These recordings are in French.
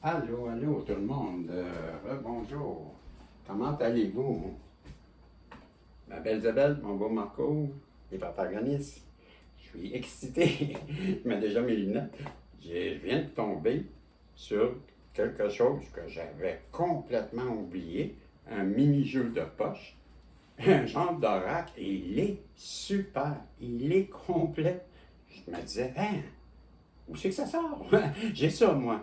Allô, allô tout le monde. Bonjour. Comment allez-vous? Ma belle Isabelle, mon beau Marco, les protagonistes. Je suis excité. Je mets déjà mes lunettes. Je viens de tomber sur quelque chose que j'avais complètement oublié. Un mini-jeu de poche. Un genre d'oracle. Et il est super. Il est complet. Je me disais, hein, où c'est que ça sort? J'ai ça, moi.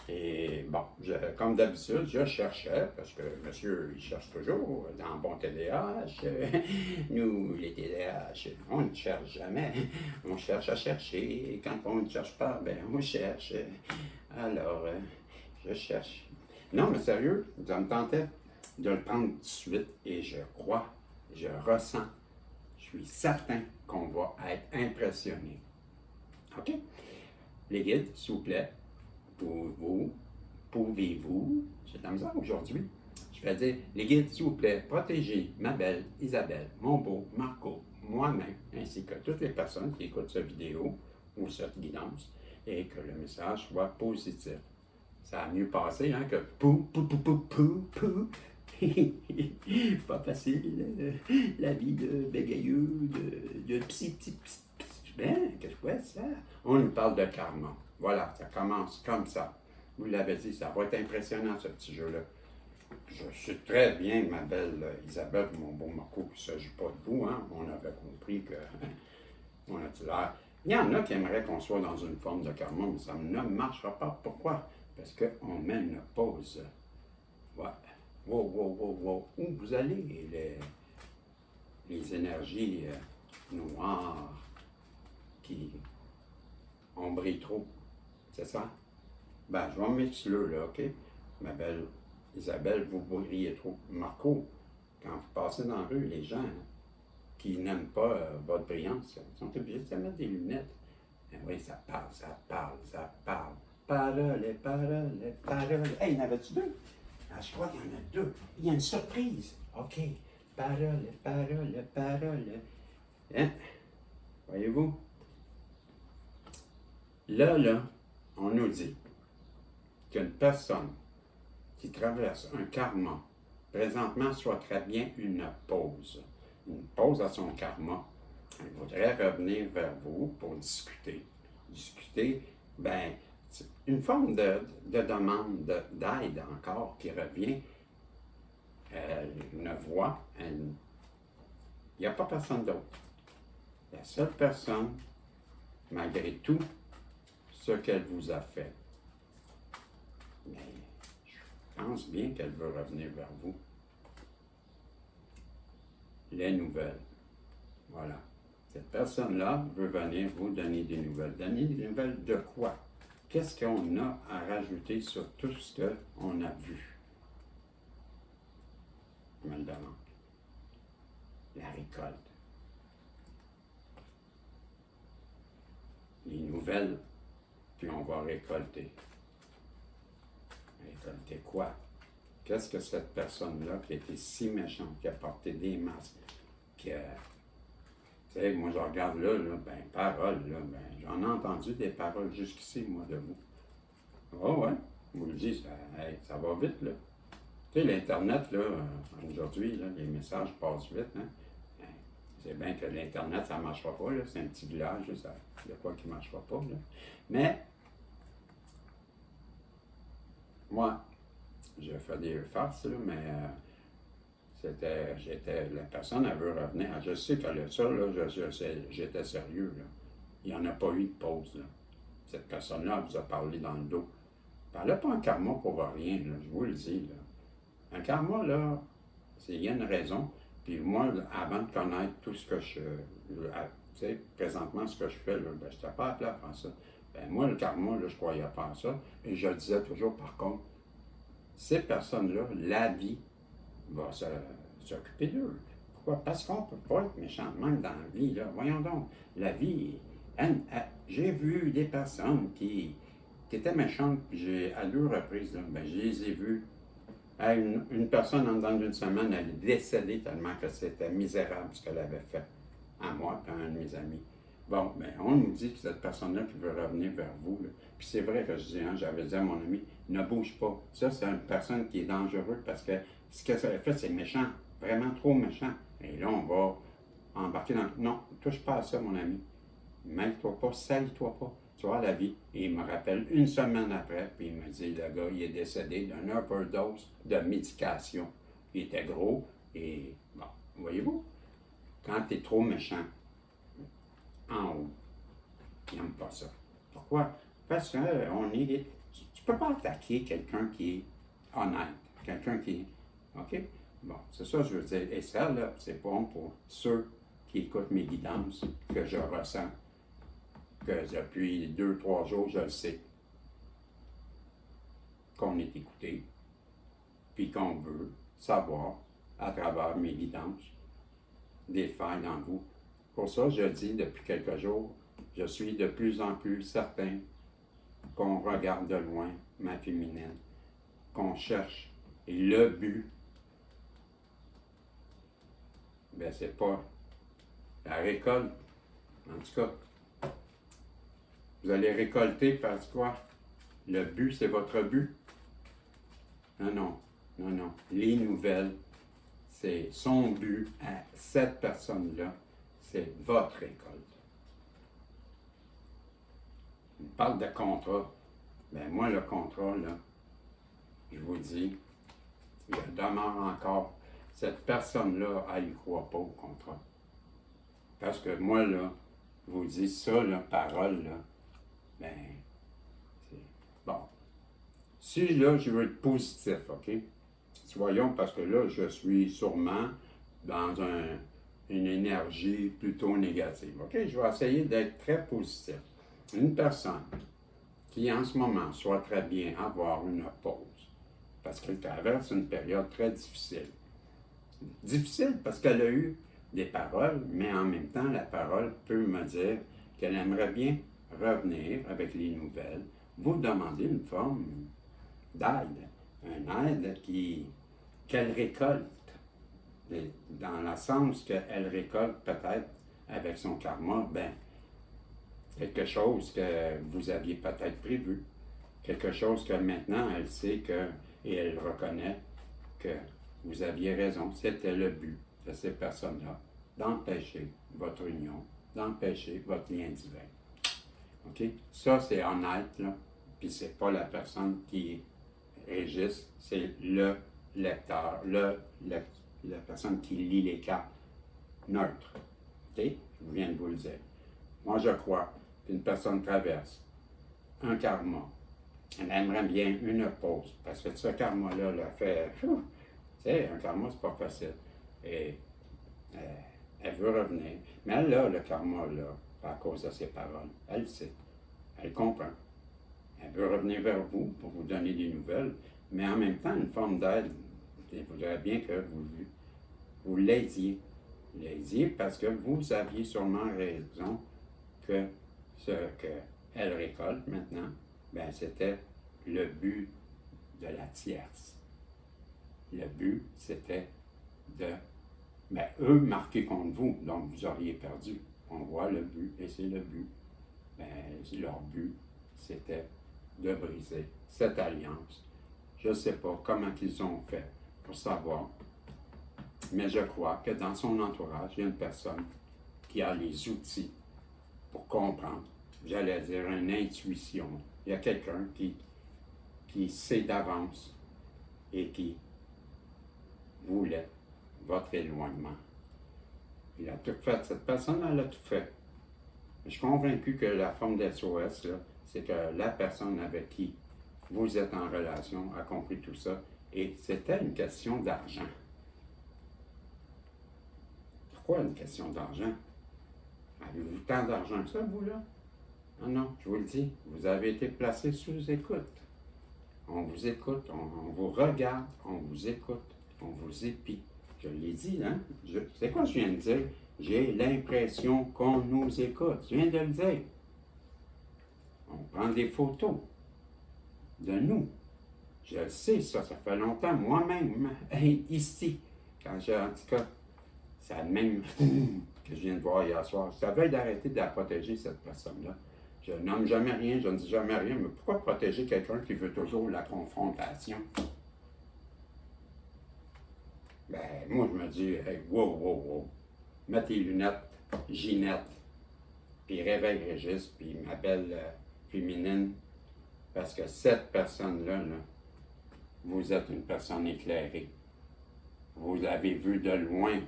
Et bon, comme d'habitude, je cherchais, parce que monsieur, il cherche toujours dans bon TDAH. Nous, les TDAH, on ne cherche jamais. On cherche à chercher. Et quand on ne cherche pas, ben, on cherche. Alors, je cherche. Non, mais sérieux, ça me tentait de le prendre tout de suite. Et je crois, je ressens, je suis certain qu'on va être impressionné. OK? Les guides, s'il vous plaît, pouvez-vous, pouvez-vous, j'ai de la misère aujourd'hui, je vais dire, les guides, s'il vous plaît, protégez ma belle Isabelle, mon beau Marco, moi-même, ainsi que toutes les personnes qui écoutent cette vidéo ou cette guidance, et que le message soit positif. Ça a mieux passé hein, que pou, pou, pou, pou, pou, pou. Pas facile, la vie de bégayeux, de psy. Ben, qu'est-ce que c'est ça? On nous parle de karma. Voilà, ça commence comme ça. Vous l'avez dit, ça va être impressionnant ce petit jeu-là. Je sais très bien, ma belle Isabelle, mon beau Marco, qu'il ne s'agit pas de vous, hein. On avait compris que on a dit l'air. Il y en a qui aimeraient qu'on soit dans une forme de karma, mais ça ne marchera pas. Pourquoi? Parce qu'on met une pause. Ouais. Wow. Où vous allez, les énergies noires qui ont brillé trop? C'est ça? Ben, je vais me mettre sur là, OK? Ma belle Isabelle, vous brillez trop. Marco, quand vous passez dans la rue, les gens qui n'aiment pas votre brillance sont obligés de se mettre des lunettes. Ben oui, ça parle. Paroles. Hey, il y en avait-tu deux? Ah, je crois qu'il y en a deux. Il y a une surprise. OK. Paroles. Hein? Voyez-vous? Là, on nous dit qu'une personne qui traverse un karma, présentement, souhaiterait bien une pause à son karma. Elle voudrait revenir vers vous pour discuter. Discuter, ben, c'est une forme de demande d'aide encore qui revient. Elle ne voit, il n'y a pas personne d'autre. La seule personne, malgré tout ce qu'elle vous a fait, mais je pense bien qu'elle veut revenir vers vous. Les nouvelles. Voilà. Cette personne-là veut venir vous donner des nouvelles. Donner des nouvelles de quoi? Qu'est-ce qu'on a à rajouter sur tout ce qu'on a vu? Je me le demande. La récolte. Les nouvelles, puis on va récolter. Récolter quoi? Qu'est-ce que cette personne-là qui a été si méchante, qui a porté des masques, qui a... Tu sais, moi je regarde là, ben, paroles, là, ben, j'en ai entendu des paroles jusqu'ici, moi, de vous. Oh ouais, je vous le dis, ça va vite, là. Tu sais, l'Internet, là, aujourd'hui, là, les messages passent vite, hein. C'est bien que l'Internet, ça ne marchera pas, là. C'est un petit village, là, il y a quoi qui ne marchera pas, là. Mais, moi, j'ai fait des farces, là, mais la personne, elle veut revenir. Je sais que ça, là, j'étais sérieux, là. Il n'y en a pas eu de pause, là. Cette personne-là, elle vous a parlé dans le dos. Elle n'a pas un karma pour rien, là, je vous le dis, là. Un karma, là, il y a une raison. Puis moi, avant de connaître tout ce que tu sais, présentement, ce que je fais, là, ben, je n'étais pas appelé à faire ça. Ben, moi, le karma, là, je ne croyais pas à ça. Et je disais toujours, par contre, ces personnes-là, la vie va s'occuper d'eux. Pourquoi? Parce qu'on ne peut pas être méchant même dans la vie, là. Voyons donc, la vie, j'ai vu des personnes qui étaient méchantes, puis à 2 reprises, là, ben, je les ai vues. Une personne, en dedans d'une semaine, elle est décédée tellement que c'était misérable ce qu'elle avait fait à moi et à un de mes amis. Bon, ben, on nous dit que cette personne-là qui veut revenir vers vous, là. Puis c'est vrai que je dis, hein, j'avais dit à mon ami, ne bouge pas. Ça, c'est une personne qui est dangereuse parce que ce que ça a fait, c'est méchant, vraiment trop méchant. Et là, on va embarquer dans... Non, touche pas à ça, mon ami. Mêle-toi pas, salis-toi pas. Tu vois la vie. Et il me rappelle une semaine après, puis il me dit, le gars, il est décédé d'une overdose de médication. Il était gros, et bon, voyez-vous, quand tu es trop méchant, en haut, ils n'aiment pas ça. Pourquoi? Parce que tu peux pas attaquer quelqu'un qui est honnête, quelqu'un qui est... OK? Bon, c'est ça que je veux dire. Et ça, là, c'est bon pour ceux qui écoutent mes guidances, que je ressens, que depuis 2, 3 jours, je le sais, qu'on est écouté, puis qu'on veut savoir, à travers mes guidances, des failles dans vous. Pour ça, je dis depuis quelques jours, je suis de plus en plus certain qu'on regarde de loin ma féminine, qu'on cherche. Et le but, ben c'est pas la récolte. En tout cas, vous allez récolter parce que quoi? Le but, c'est votre but. Non, non, non, non. Les nouvelles, c'est son but à cette personne-là, c'est votre récolte. On parle de contrat. Ben moi, le contrat, là, je vous dis, il demeure encore. Cette personne-là, elle ne croit pas au contrat. Parce que moi, là, je vous dis ça, la parole, là, ben, c'est bon. Si, là, je veux être positif, OK? Soyons, parce que là, je suis sûrement dans une énergie plutôt négative. OK? Je vais essayer d'être très positif. Une personne qui, en ce moment, souhaiterait bien avoir une pause, parce qu'elle traverse une période très difficile. Difficile parce qu'elle a eu des paroles, mais en même temps, la parole peut me dire qu'elle aimerait bien revenir avec les nouvelles, vous demander une forme d'aide, une aide qu'elle récolte, dans le sens qu'elle récolte peut-être avec son karma, ben, quelque chose que vous aviez peut-être prévu, quelque chose que maintenant elle sait que, et elle reconnaît que vous aviez raison, c'était le but de ces personnes-là, d'empêcher votre union, d'empêcher votre lien divin. OK? Ça, c'est honnête, là, puis c'est pas la personne qui régisse, c'est le lecteur, la personne qui lit les cartes neutres. OK? Je viens de vous le dire. Moi, je crois qu'une personne traverse un karma. Elle aimerait bien une pause, parce que ce karma-là l'a fait... Tu sais, un karma, c'est pas facile. Et elle veut revenir. Mais elle a le karma, là, à cause de ses paroles. Elle le sait. Elle comprend. Elle veut revenir vers vous pour vous donner des nouvelles, mais en même temps, une forme d'aide. Elle voudrait bien que vous l'aidiez. L'aidiez parce que vous aviez sûrement raison que ce qu'elle récolte maintenant, ben c'était le but de la tierce. Le but, c'était de, ben, eux marquer contre vous, donc vous auriez perdu. On voit le but, et c'est le but. Ben, leur but, c'était de briser cette alliance. Je ne sais pas comment ils ont fait pour savoir, mais je crois que dans son entourage, il y a une personne qui a les outils pour comprendre. J'allais dire une intuition. Il y a quelqu'un qui sait d'avance et qui voulait votre éloignement. Il a tout fait. Cette personne, elle a tout fait. Je suis convaincu que la forme d'SOS, c'est que la personne avec qui vous êtes en relation a compris tout ça. Et c'était une question d'argent. Pourquoi une question d'argent? Avez-vous tant d'argent que ça, vous, là? Non, non, je vous le dis, vous avez été placé sous écoute. On vous écoute, on vous regarde, on vous écoute, on vous épie. Je l'ai dit, hein? C'est quoi je viens de dire? J'ai l'impression qu'on nous écoute. Je viens de le dire. On prend des photos de nous. Je le sais, ça fait longtemps. Moi-même, ici, quand j'ai, en tout cas, ça a même que je viens de voir hier soir. Ça veut d'arrêter de la protéger, cette personne-là. Je nomme jamais rien, je ne dis jamais rien, mais pourquoi protéger quelqu'un qui veut toujours la confrontation? Ben, moi, je me dis, hey, wow. Mets tes lunettes, Ginette, puis réveille Régis, puis ma belle féminine, parce que cette personne-là, là, vous êtes une personne éclairée. Vous l'avez vu de loin.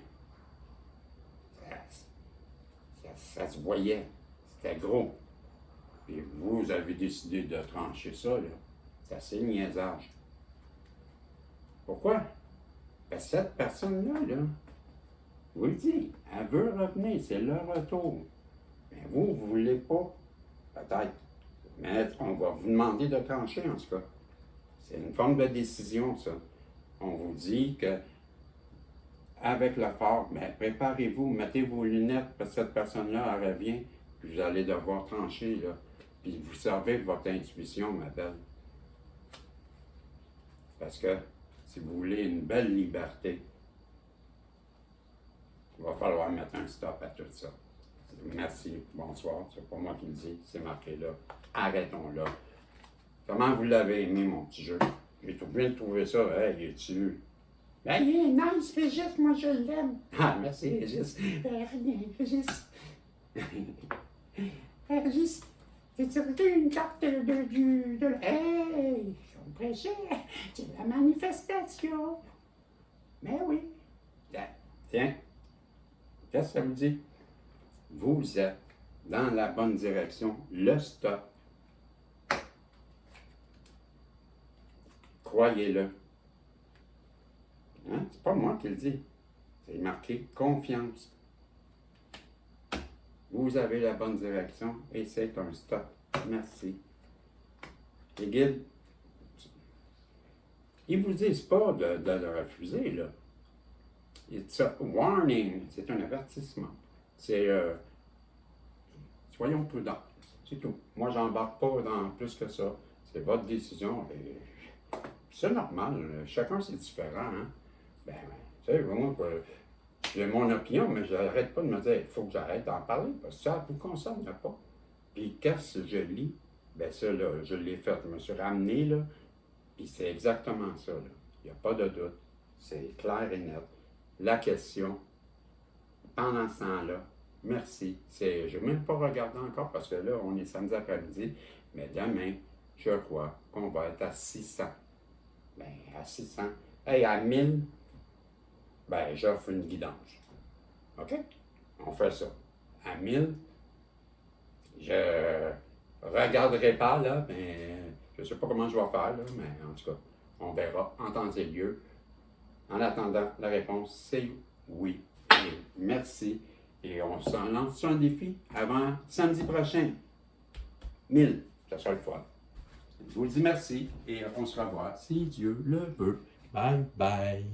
Ça se voyait. C'était gros. Puis vous avez décidé de trancher ça, là. C'est assez niaisage. Pourquoi? Parce que cette personne-là, là, je vous le dis, elle veut revenir, c'est le retour. Mais vous ne voulez pas, peut-être. Mais on va vous demander de trancher, en tout cas. C'est une forme de décision, ça. On vous dit que avec le fort, ben, préparez-vous, mettez vos lunettes, parce que cette personne-là, elle revient, puis vous allez devoir trancher, là. Puis vous servez votre intuition, ma belle. Parce que si vous voulez une belle liberté, il va falloir mettre un stop à tout ça. Merci, bonsoir, c'est pas moi qui le dis, c'est marqué là. Arrêtons là. Comment vous l'avez aimé, mon petit jeu? J'ai tout bien trouvé ça, hey, es-tu? Ben, il est nice, Régis, moi je l'aime. Ah, merci, Régis. Rien, Régis. Régis, t'es-tu reçu une carte de... Hey, on prêchait, c'est la manifestation. Mais oui. Tiens, qu'est-ce que ça vous dit? Vous êtes dans la bonne direction, le stop. Croyez-le. Hein? C'est pas moi qui le dis. C'est marqué confiance. Vous avez la bonne direction et c'est un stop. Merci. Les guides, ils vous disent pas de le refuser, là. It's a warning. C'est un avertissement. C'est soyons prudents. C'est tout. Moi, j'embarque pas dans plus que ça. C'est votre décision. Et c'est normal. Chacun, c'est différent. Hein? Ben, tu sais, moi, j'ai mon opinion, mais je n'arrête pas de me dire, il faut que j'arrête d'en parler, parce que ça ne vous concerne pas. Puis, qu'est-ce que je lis? Ben, ça, là, je l'ai fait. Je me suis ramené, là, puis c'est exactement ça, là. Il n'y a pas de doute. C'est clair et net. La question, pendant ce temps-là, merci. Je n'ai même pas regardé encore, parce que là, on est samedi après-midi, mais demain, je crois qu'on va être à 600. Ben, à 600. Hey, à 1000, ben, j'offre une guidance. OK? On fait ça. À 1000, je regarderai pas, là, mais je ne sais pas comment je vais faire, là, mais en tout cas, on verra en temps et lieu. En attendant, la réponse, c'est oui. Et merci. Et on s'en lance sur un défi avant samedi prochain. 1000, ça sera le fun. Je vous dis merci et on se revoit si Dieu le veut. Bye bye.